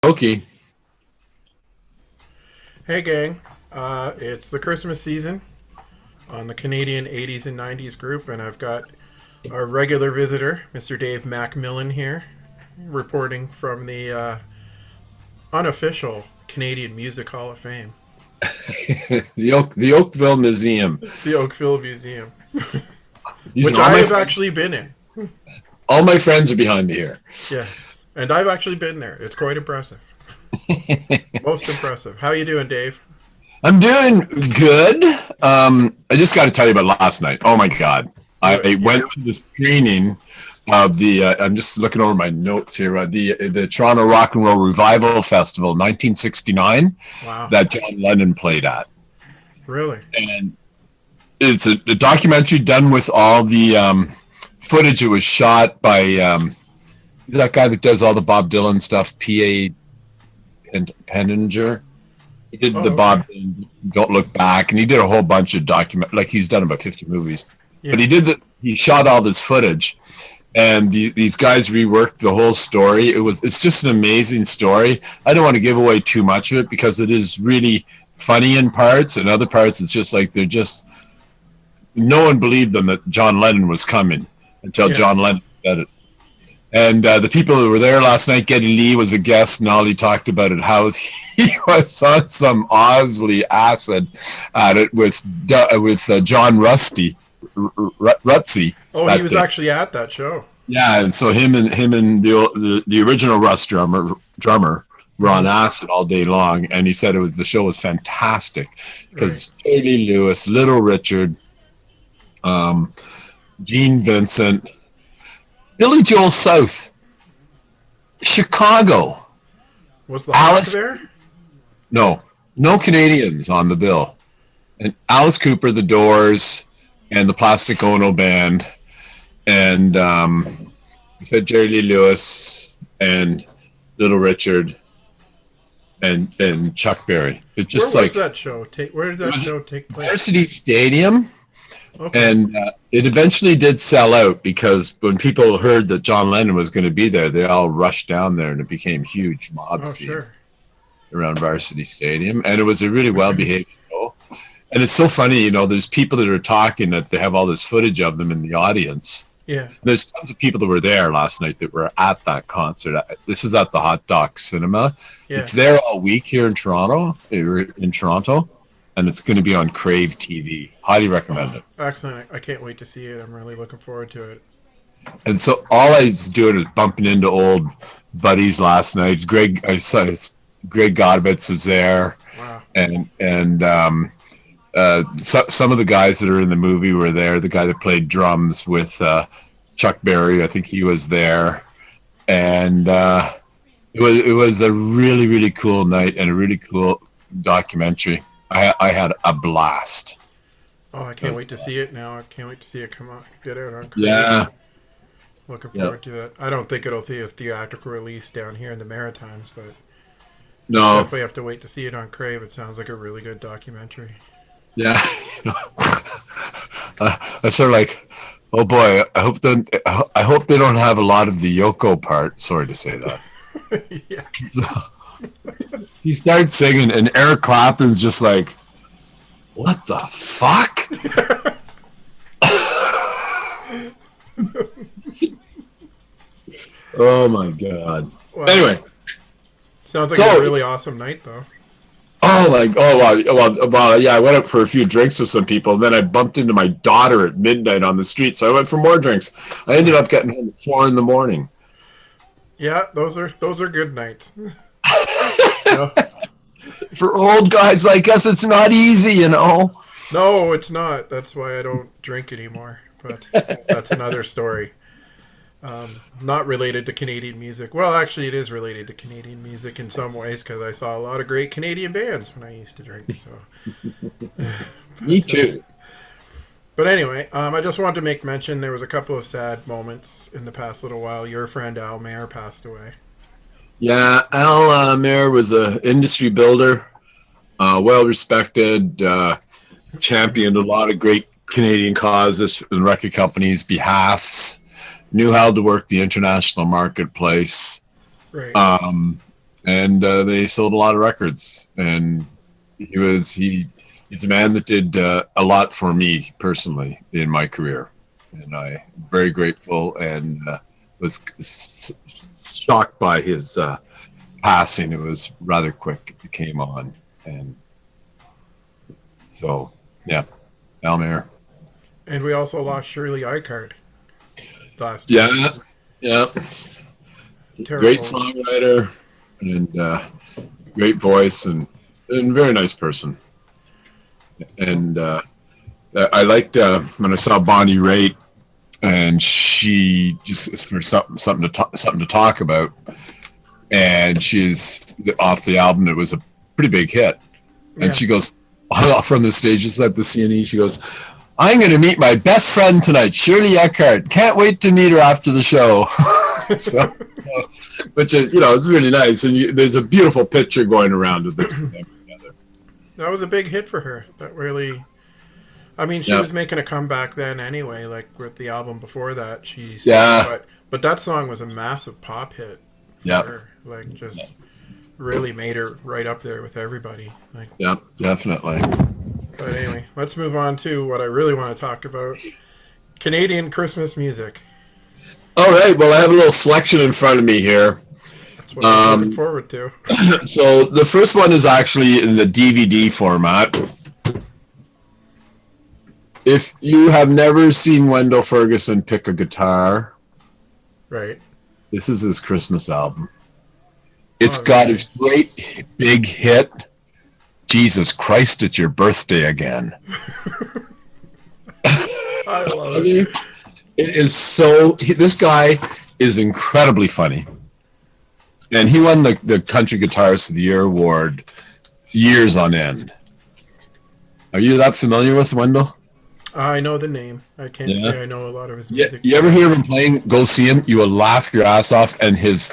Okay. Hey, gang. It's the Christmas season on the Canadian 80s and 90s group, and I've got our regular visitor, Mr. Dave MacMillan, here, reporting from the unofficial Canadian Music Hall of Fame, The Oakville Museum. the Oakville Museum, These which are all I my have friends. actually been in. All my friends are behind me here. Yes, and I've actually been there. It's quite impressive. Most impressive. How you doing, Dave? I'm doing good. I just got to tell you about last night. Oh my God! I Yeah. went to the screening of the. I'm just looking over my notes here. The Toronto Rock and Roll Revival Festival, 1969, Wow. that John Lennon played at, Really? and it's a documentary done with all the footage. It was shot by that guy that does all the Bob Dylan stuff, P.A. and Penninger. He did the Oh, okay. Bob Dylan Don't Look Back, and he did a whole bunch of document. Like he's done about 50 movies, but Yeah. he shot all this footage, and these guys reworked the whole story. It's just an amazing story. I don't want to give away too much of it because it is really funny in parts, and other parts it's just like they're just no one believed them that John Lennon was coming until Yeah. John Lennon said it. And the people who were there last night, Geddy Lee was a guest, and all he talked about it how he was on some Osley acid at it with John Rutsey Oh, he that was day. actually at that show. Yeah, and so him and the original Russ drummer were on Hmm. acid all day long, and he said the show was fantastic Right. because Jerry Lee Lewis, Little Richard, um, Gene Vincent, Billy Joel South, Chicago, Was the Hawk Alice. there? No, no Canadians on the bill, and Alice Cooper, The Doors, and the Plastic Ono Band, and we said Jerry Lee Lewis and Little Richard and Chuck Berry. It's Where just was like that show? Where did it that was show take place? Varsity Stadium. Okay. And it eventually did sell out because when people heard that John Lennon was going to be there, they all rushed down there, and it became huge mob Oh, scene sure. around Varsity Stadium. And it was a really well behaved show. And it's so funny, there's people that are talking that they have all this footage of them in the audience. Yeah. There's tons of people that were there last night that were at that concert. This is at the Hot Doc Cinema. Yeah. It's there all week here in Toronto, and it's going to be on Crave TV. Highly recommend Oh, it. excellent. I can't wait to see it. I'm really looking forward to it. And so all I was doing is bumping into old buddies last night. I saw Greg Godovitz was there, Wow. and some of the guys that are in the movie were there. The guy that played drums with Chuck Berry, I think he was there, and it was a really really cool night and a really cool documentary. I had a blast. Oh, I It can't was- wait to see it now. I can't wait to see it come out, get out on Crave. yeah, Looking yeah. forward to it. I don't think it'll see a theatrical release down here in the Maritimes, but No, definitely have to wait to see it on Crave. It sounds like a really good documentary. yeah. I sort of like, oh boy, I hope they don't have a lot of the Yoko part. Sorry to say that. Yeah. So, he starts singing, and Eric Clapton's just like, "What the fuck?" Oh my god. Well, Anyway, sounds like a so really awesome night, though. well, yeah, I went out for a few drinks with some people, and then I bumped into my daughter at midnight on the street, so I went for more drinks. I ended up getting home at 4 in the morning. Yeah, those are good nights. No, For old guys like us, it's not easy. no, it's not. That's why I don't drink anymore. But that's another story. Not related to Canadian music. Well, actually, it is related to Canadian music in some ways because I saw a lot of great Canadian bands when I used to drink. So, Me but, too. but anyway, I just wanted to make mention there was a couple of sad moments in the past little while. Your friend Al Mayer passed away. Yeah, Al Mayer was an industry builder, well respected, championed a lot of great Canadian causes and record companies' behalfs. Knew how to work the international marketplace. Right. Um, and they sold a lot of records. And he's a man that did a lot for me personally in my career, and I'm very grateful and was shocked by his passing. It was rather quick. It came on, and so yeah, Almer. And we also lost Shirley Eichard last year. Yeah, yeah. Terrible. Great songwriter and great voice and very nice person. And I liked when I saw Bonnie Raitt, and she just for something to talk about, and she's off the album. It was a pretty big hit, and she goes from the stage, just at the CNE. She goes, "I'm going to meet my best friend tonight, Shirley Eckhardt. Can't wait to meet her after the show." So, which is, it's really nice, and there's a beautiful picture going around of them together. That was a big hit for her. That really, I mean, she was making a comeback then anyway. Like with the album before that, but that song was a massive pop hit. Yeah, her. Like just really made her right up there with everybody. Like, yeah, definitely. But anyway, let's move on to what I really want to talk about: Canadian Christmas music. All right. Well, I have a little selection in front of me here. That's what I'm looking forward to. So the first one is actually in the DVD format. If you have never seen Wendell Ferguson pick a guitar, right? This is his Christmas album. It's got his great big hit, "Jesus Christ, It's Your Birthday Again." I love it. It is this guy is incredibly funny. And he won the Country Guitarist of the Year award years on end. Are you that familiar with Wendell? I know the name. I can't say I know a lot of his music. You ever hear him playing? Go see him. You will laugh your ass off. And his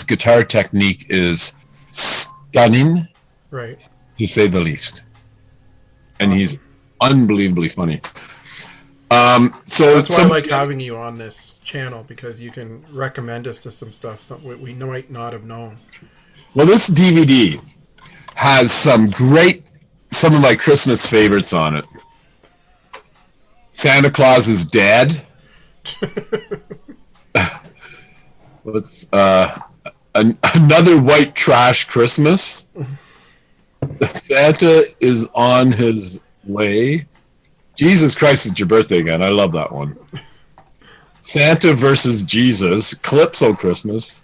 guitar technique is stunning, right, to say the least. And he's unbelievably funny. So that's why I like having you on this channel, because you can recommend us to some stuff we might not have known. Well, this DVD has some of my Christmas favorites on it. Santa Claus is Dead. What's another White Trash Christmas? Santa is on his way. Jesus Christ, It's Your Birthday Again. I love that one. Santa versus Jesus. Calypso Christmas.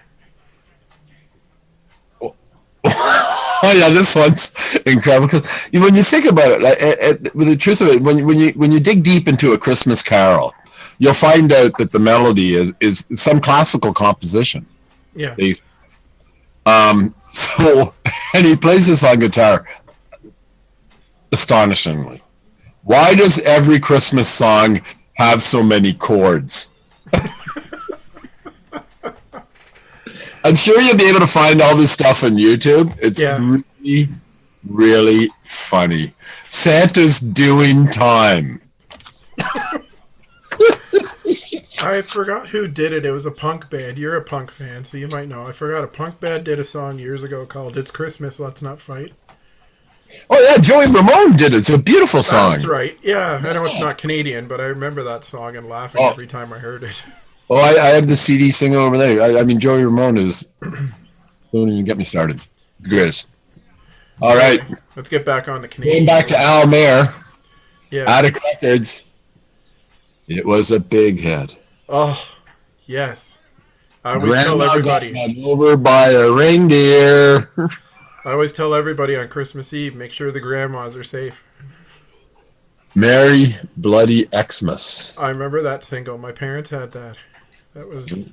Oh yeah, this one's incredible. Because when you think about it, with the truth of it, when you dig deep into a Christmas carol, you'll find out that the melody is some classical composition. Yeah. So, and he plays this on guitar astonishingly. Why does every Christmas song have so many chords? I'm sure you'll be able to find all this stuff on YouTube. It's really, really funny. Santa's Doing Time. I forgot who did it. It was a punk band. You're a punk fan, so you might know. I forgot a punk band did a song years ago called "It's Christmas, Let's Not Fight." Oh yeah, Joey Ramone did it. It's a beautiful song. That's right. Yeah, I know it's not Canadian, but I remember that song and laughing every time I heard it. Oh, I have the CD single over there. I mean, Joey Ramone is... Don't even get me started. The greatest. All right. Let's get back on the Canadian. Going back to Al Mayer. Yeah. Attic Records. It was a big hit. Oh, yes. I always tell everybody. Got run over by a reindeer. I always tell everybody on Christmas Eve, make sure the grandmas are safe. Merry Bloody Xmas. I remember that single. My parents had that. That was...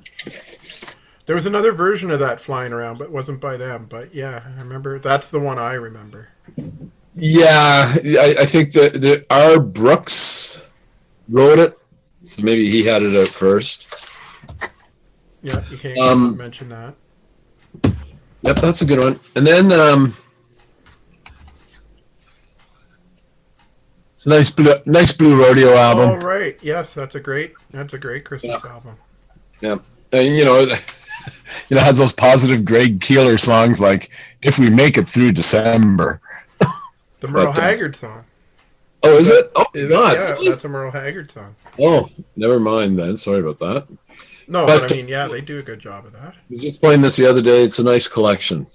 There was another version of that flying around, but it wasn't by them. But yeah, I remember. That's the one I remember. Yeah, I think that R. Brooks wrote it, so maybe he had it out first. Yeah, you can't mention that. Yep, that's a good one. And then it's a nice Blue Rodeo album. Oh right, yes, that's a great Christmas album. Yeah, and has those positive Greg Keeler songs like "If We Make It Through December." The Merle Haggard song. Oh, is it? Oh, God. Yeah, Really? that's a Merle Haggard song. Oh, never mind then. Sorry about that. No, but I mean, yeah, they do a good job of that. I was just playing this the other day. It's a nice collection.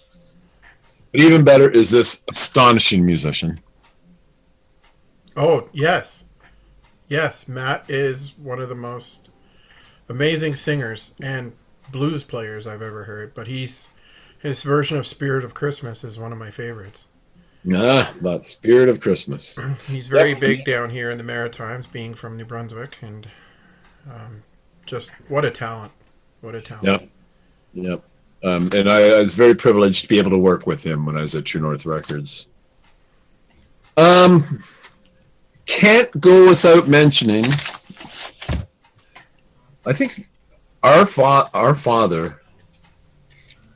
But even better is this astonishing musician. Oh, yes. Yes, Matt is one of the most amazing singers and blues players I've ever heard, but his version of Spirit of Christmas is one of my favorites. Ah, that Spirit of Christmas. He's very big down here in the Maritimes, being from New Brunswick, and just what a talent. What a talent. Yep. Yep. And I was very privileged to be able to work with him when I was at True North Records. Can't go without mentioning, I think our father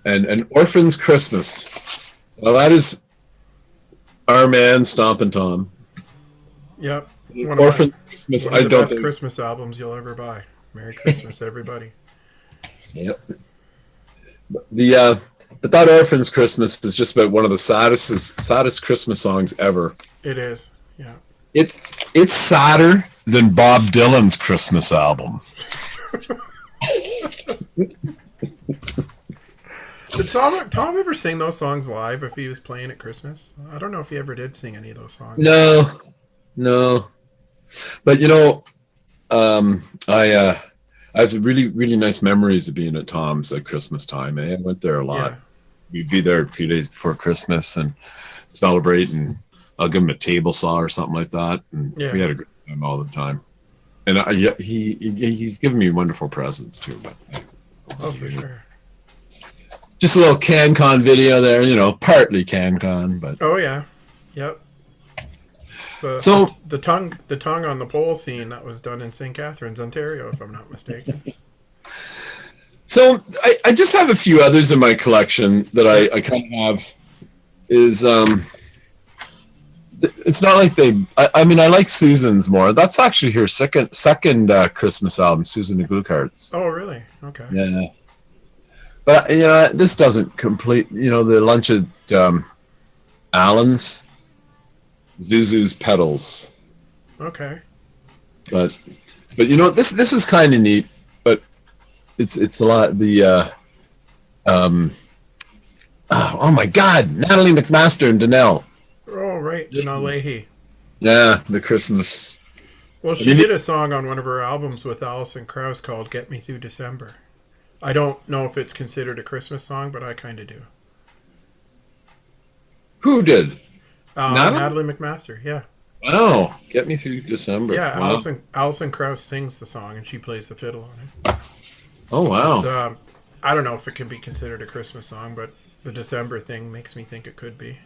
and An Orphan's Christmas. Well, that is our man, Stompin' Tom. Yep. Orphan's Christmas. One of the best Christmas albums you'll ever buy. Merry Christmas, everybody. Yep. But that Orphan's Christmas is just about one of the saddest Christmas songs ever. It is. Yeah. It's sadder than Bob Dylan's Christmas album. Did Tom ever sing those songs live if he was playing at Christmas? I don't know if he ever did sing any of those songs. No. But I have really, really nice memories of being at Tom's at Christmas time. I went there a lot. Yeah. We'd be there a few days before Christmas and celebrate, and I'll give him a table saw or something like that. And we had a good time all the time. And he's given me wonderful presents too. But oh, for sure. Just a little CanCon video there, partly CanCon, but oh yeah, yep. The tongue on the pole scene that was done in St. Catharines, Ontario, if I'm not mistaken. So I just have a few others in my collection that I kind of have. Is it's not like I mean, I like Susan's more. That's actually her second Christmas album, Susan the Glue Carts. Oh, really? Okay. Yeah. But this doesn't complete. The lunch at Allen's, Zuzu's Petals. Okay. But this is kind of neat. But it's a lot. Oh my God, Natalie McMaster and Danelle. Oh right, Danelle Leahy. Yeah, the Christmas. Well, she did a song on one of her albums with Alison Krauss called "Get Me Through December." I don't know if it's considered a Christmas song, but I kind of do. Who did? Natalie McMaster, yeah. Oh, Get Me Through December. Yeah, wow. Alison Krauss sings the song, and she plays the fiddle on it. Oh, wow. So, I don't know if it can be considered a Christmas song, but the December thing makes me think it could be.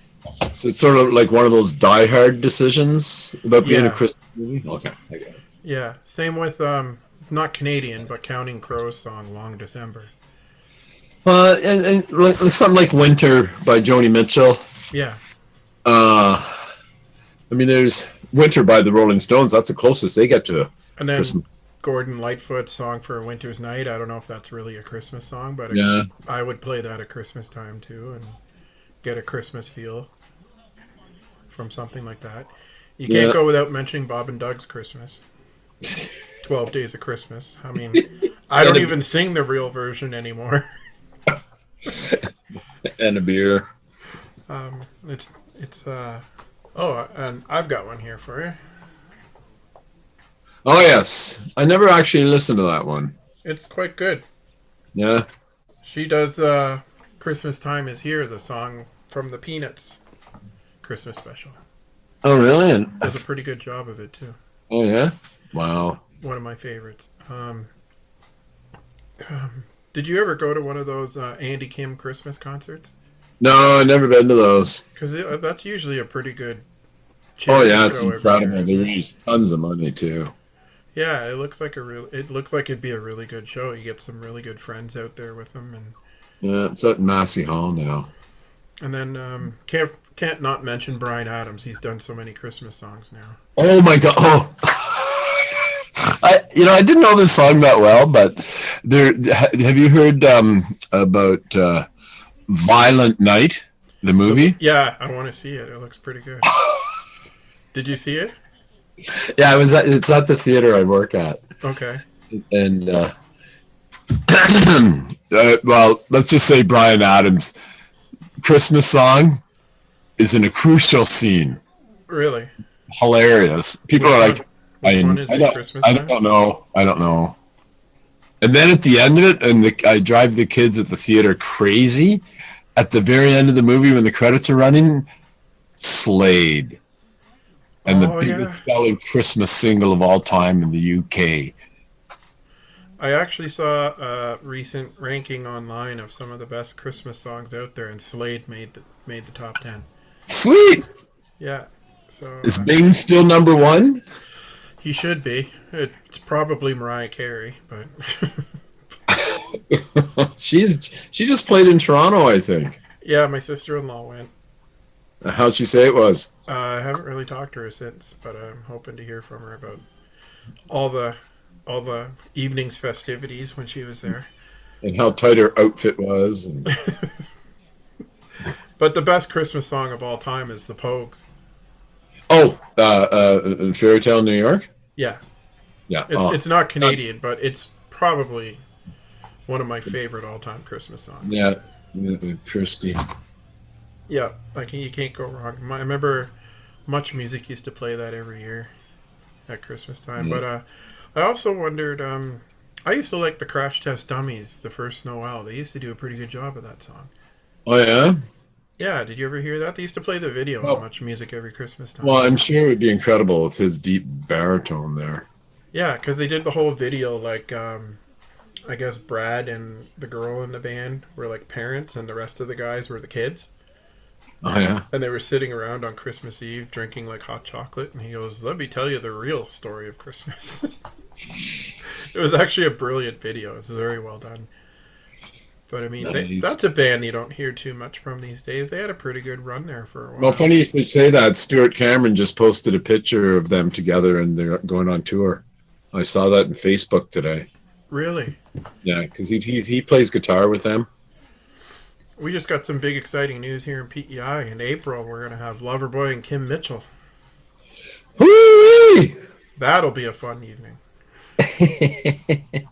So it's sort of like one of those die-hard decisions about being a Christmas movie? Okay, I get it. Yeah, same with, not Canadian, but Counting Crows song, Long December. And something like Winter by Joni Mitchell. Yeah. I mean, there's Winter by the Rolling Stones. That's the closest they get to and then Christmas. Gordon Lightfoot's Song for a Winter's Night. I don't know if that's really a Christmas song, but I would play that at Christmas time too and get a Christmas feel from something like that. You can't go without mentioning Bob and Doug's Christmas. 12 Days of Christmas. I mean, I don't even sing the real version anymore. And a beer. And I've got one here for you. Oh, yes. I never actually listened to that one. It's quite good. Yeah. She does Christmas Time Is Here, the song from the Peanuts Christmas special. Oh, really? Does a pretty good job of it, too. Oh, yeah? Wow. One of my favorites. Did you ever go to one of those Andy Kim Christmas concerts? No, I've never been to those. Because that's usually a pretty good Oh, yeah, it's incredible. They raise tons of money, too. Yeah, it looks like it'd be a really good show. You get some really good friends out there with them, and yeah, it's at Massey Hall now. And then can't not mention Bryan Adams. He's done so many Christmas songs now. Oh my God! Oh, I didn't know this song that well, but there. Have you heard about Violent Night, the movie? Yeah, I want to see it. It looks pretty good. Did you see it? Yeah, it's at the theater I work at, Okay. and well, let's just say Brian Adams' Christmas song is in a crucial scene. Really? Hilarious. People are like, Which one is it? Christmas I time? don't know. I don't know. And then at the end of it, and I drive the kids at the theater crazy. At the very end of the movie, when the credits are running, Slade, and the biggest selling Christmas single of all time in the UK. I actually saw a recent ranking online of some of the best Christmas songs out there, and Slade made the top 10. Sweet. Yeah. So is Bing still number one? He should be. It's probably Mariah Carey, but she just played in Toronto, I think. Yeah, my sister-in-law went. How'd she say it was? I haven't really talked to her since, but I'm hoping to hear from her about all the evening's festivities when she was there. And how tight her outfit was. And... But the best Christmas song of all time is The Pogues. Oh, Fairy Tale New York? Yeah. Yeah. It's not Canadian, but it's probably one of my favorite all-time Christmas songs. Yeah, Christy. Yeah, like you can't go wrong. I remember Much Music used to play that every year at Christmas time. Yeah. But I also wondered, I used to like the Crash Test Dummies, the first Noel. They used to do a pretty good job of that song. Oh, yeah? Yeah, did you ever hear that? They used to play the video on Much Music every Christmas time. Well, I'm sure it would be incredible with his deep baritone there. Yeah, because they did the whole video, like, I guess Brad and the girl in the band were like parents and the rest of the guys were the kids. Oh, yeah? And they were sitting around on Christmas Eve drinking like hot chocolate, and he goes, "Let me tell you the real story of Christmas." It was actually a brilliant video. It was very well done. But I mean, nice. That's a band you don't hear too much from these days. They had a pretty good run there for a while. Well, funny you should say that. Stuart Cameron just posted a picture of them together and they're going on tour. I saw that on Facebook today. Really? Yeah, because he plays guitar with them. We just got some big exciting news here in PEI. In April, we're going to have Loverboy and Kim Mitchell. Woo-wee! That'll be a fun evening. At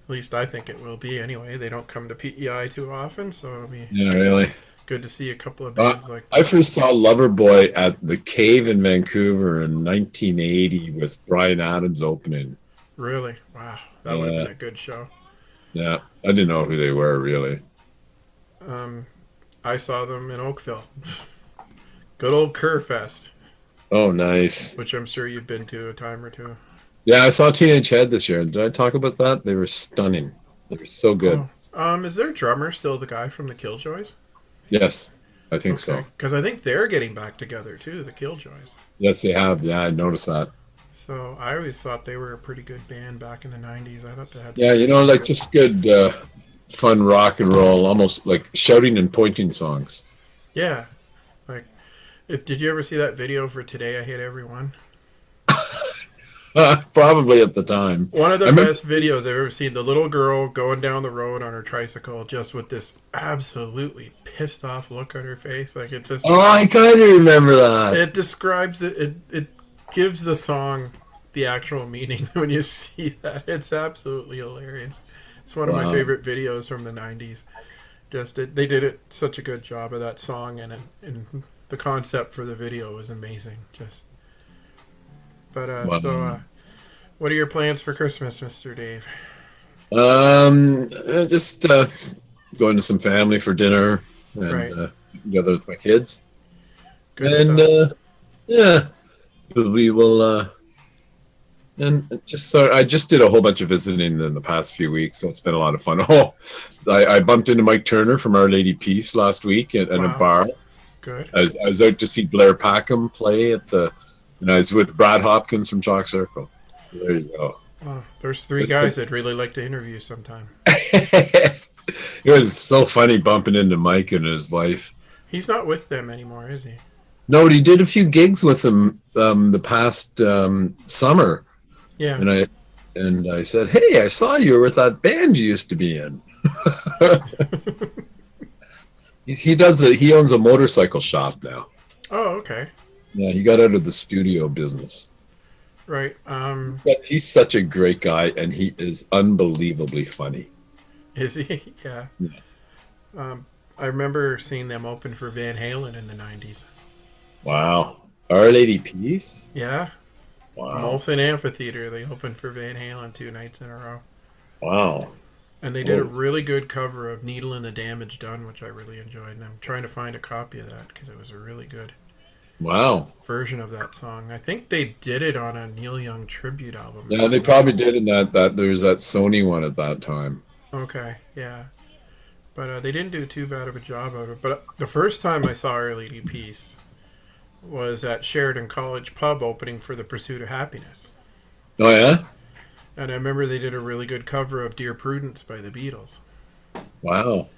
least I think it will be anyway. They don't come to PEI too often, so it'll be really good to see a couple of bands like that. I first saw Loverboy at the Cave in Vancouver in 1980 with Bryan Adams opening. Really? Wow. That would have been a good show. Yeah. I didn't know who they were, really. I saw them in Oakville. Good old Kerrfest. Oh, nice. Which I'm sure you've been to a time or two. Yeah, I saw Teenage Head this year. Did I talk about that? They were stunning. They were so good. Oh. Is their drummer still the guy from the Killjoys? Yes, I think so. Because I think they're getting back together, too, the Killjoys. Yes, they have. Yeah, I noticed that. So I always thought they were a pretty good band back in the 90s. I thought they had... Yeah, like just good, fun rock and roll, almost like shouting and pointing songs. Yeah. Like, did you ever see that video for Today I Hate Everyone? Probably at the time. One of the best videos I've ever seen. The little girl going down the road on her tricycle, just with this absolutely pissed off look on her face. Like it just. Oh, I kind of remember that. It describes it gives the song the actual meaning when you see that. It's absolutely hilarious. It's one of my favorite videos from the '90s. They did it such a good job of that song, and the concept for the video was amazing. So, what are your plans for Christmas, Mr. Dave? Just going to some family for dinner and together with my kids. Good stuff. Yeah, we will. And I just did a whole bunch of visiting in the past few weeks, so it's been a lot of fun. Oh, I bumped into Mike Turner from Our Lady Peace last week at a bar. Good. I was out to see Blair Packham play and I was with Brad Hopkins from Chalk Circle. There you go. Oh, there's three guys I'd really like to interview sometime. It was so funny bumping into Mike and his wife. He's not with them anymore, is he? No, but he did a few gigs with them the past summer. Yeah. And And I said, "Hey, I saw you were with that band you used to be in." He owns a motorcycle shop now. Oh, okay. Yeah, he got out of the studio business. Right. But he's such a great guy, and he is unbelievably funny. Is he? Yeah. Yeah. I remember seeing them open for Van Halen in the 90s. Wow. Our Lady Peace? Yeah. Wow. Molson Amphitheater. They opened for Van Halen 2 nights in a row. Wow. And they did a really good cover of Needle and the Damage Done, which I really enjoyed. And I'm trying to find a copy of that because it was a really good version of that song. I think they did it on a Neil Young tribute album. Yeah, they probably did in that there was that Sony one at that time. Okay, yeah. But they didn't do too bad of a job of it. But the first time I saw Our Lady Peace was at Sheridan College Pub opening for The Pursuit of Happiness. Oh, yeah? And I remember they did a really good cover of Dear Prudence by the Beatles. Wow.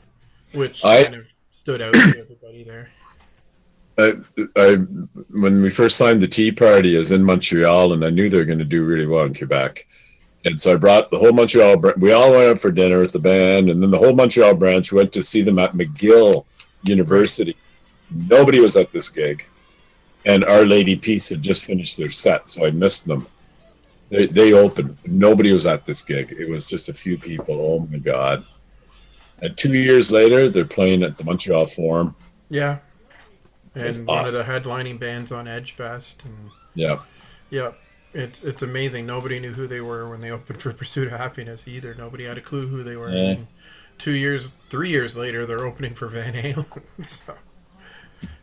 Which kind of stood out to everybody there. When we first signed the Tea Party, I was in Montreal, and I knew they were going to do really well in Quebec. And so I brought the whole Montreal branch. We all went out for dinner with the band, and then the whole Montreal branch went to see them at McGill University. Nobody was at this gig. And Our Lady Peace had just finished their set, so I missed them. They opened. Nobody was at this gig. It was just a few people. Oh, my God. And 2 years later, they're playing at the Montreal Forum. Yeah. And one of the headlining bands on Edge Fest. And yeah. Yeah. It's amazing. Nobody knew who they were when they opened for Pursuit of Happiness either. Nobody had a clue who they were. Yeah. And 3 years later, they're opening for Van Halen. So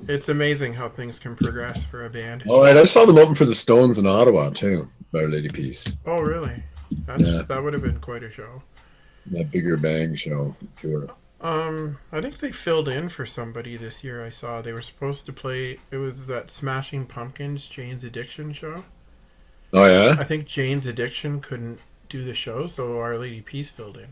it's amazing how things can progress for a band. All right, I saw them open for the Stones in Ottawa too. Our Lady Peace. Oh, really? That would have been quite a show. That Bigger Bang show tour. I think they filled in for somebody this year. I saw they were supposed to play. It was that Smashing Pumpkins Jane's Addiction show. Oh, yeah? I think Jane's Addiction couldn't do the show, so Our Lady Peace filled in.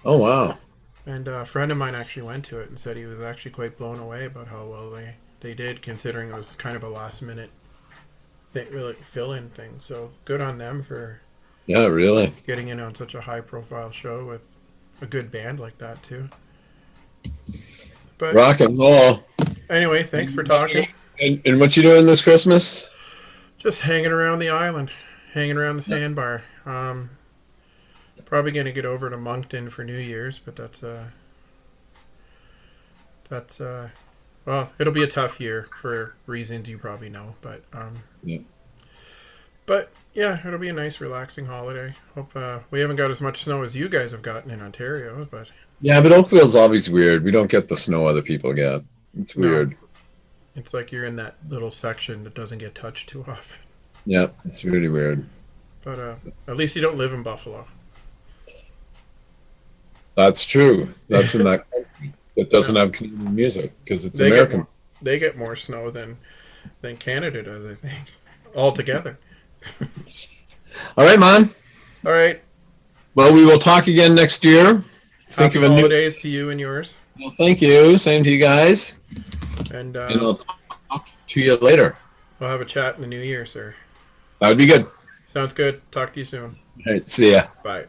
Oh, wow. And a friend of mine actually went to it and said he was actually quite blown away about how well they did, considering it was kind of a last-minute really fill-in thing. So good on them for really getting in on such a high-profile show with a good band like that, too. But rock and roll. Anyway, thanks for talking. And what you doing this Christmas? Just hanging around the island, hanging around the sandbar. Probably going to get over to Moncton for New Year's, but well, it'll be a tough year for reasons you probably know, but it'll be a nice, relaxing holiday. Hope we haven't got as much snow as you guys have gotten in Ontario, but but Oakville's always weird. We don't get the snow other people get. It's weird. No, it's like you're in that little section that doesn't get touched too often. Yeah, it's really weird. But at least you don't live in Buffalo. That's true. That's in that country that doesn't have Canadian music because it's American. They get more snow than Canada does, I think, altogether. All right, man. All right. Well, we will talk again next year. Happy holidays to you and yours. Well, thank you. Same to you guys. And I'll talk to you later. We'll have a chat in the new year, sir. That would be good. Sounds good. Talk to you soon. All right. See ya. Bye.